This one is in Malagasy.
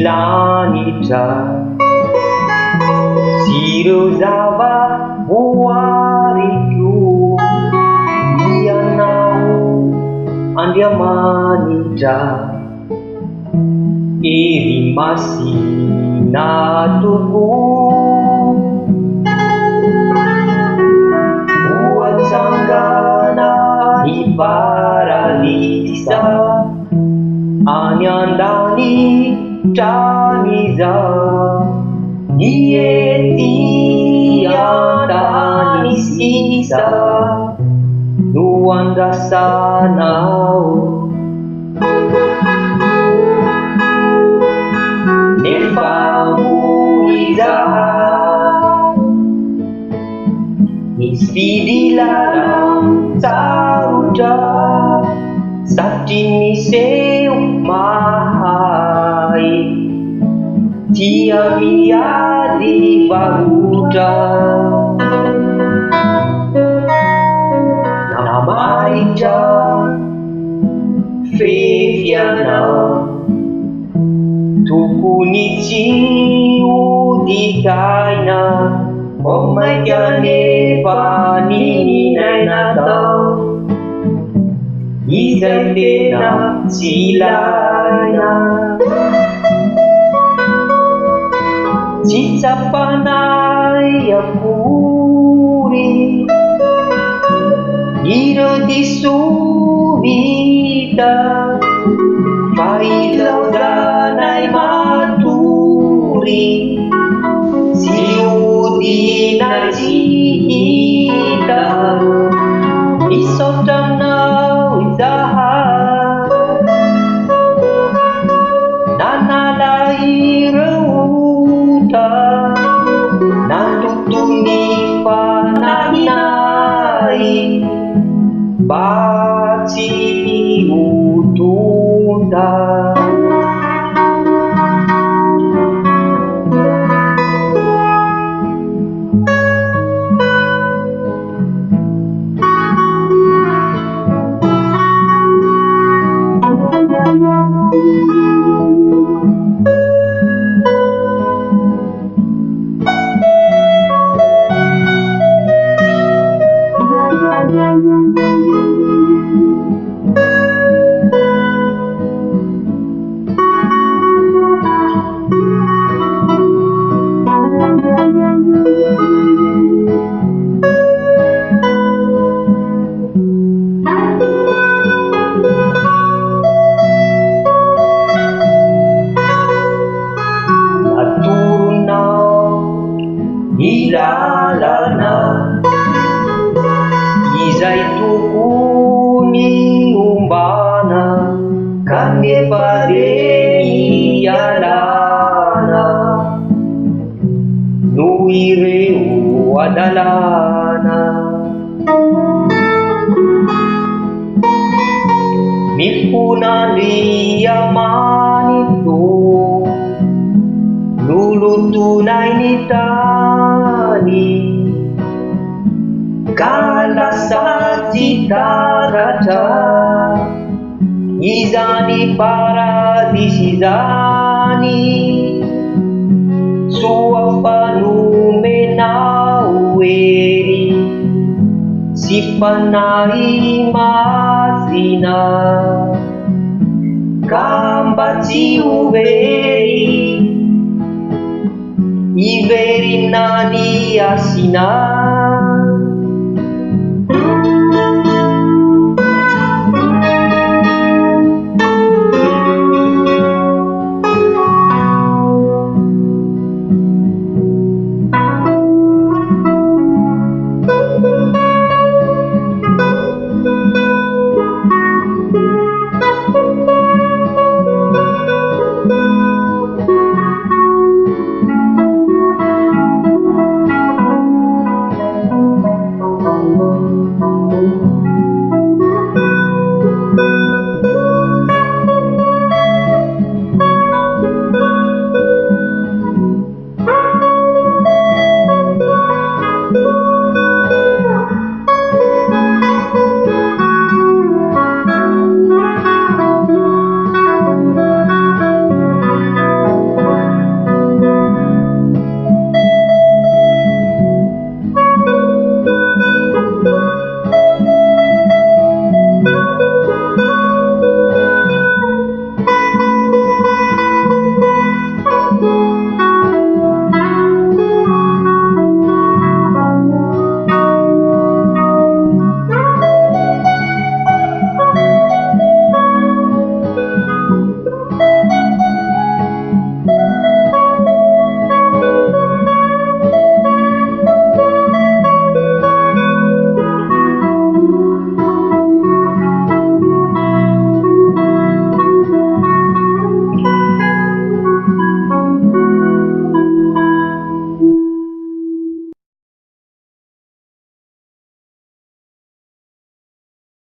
lanitra sy ireo zava-boariko ianao Andriamanitra ery masina tokoa voatsangana ny paralisa any an-danitra ny ety an-tany sisa no andrasanao nefa izahay nisy fidilanan-tsarotra satria niseho mahay tia miady varotra namaitra fefianao tokony tsy hodikaina maika nefa nininaina tao izay tena tsy ilaina tsy tsapanay akory ireo disovita fa ilaozanay matory sy odinay tsy hita misaotra aminao izahay nanala ireo ota nandoto ny fanahinay mba tsy hotonda lalana izay tokony ombana kanefa dia ialana noho ireo adalana mifona Andriamanito lulutunay ni tani kalasa citarata izani paradisi zani suapanumenau eri sipanai masina kambaci uveri, iveri nani asina.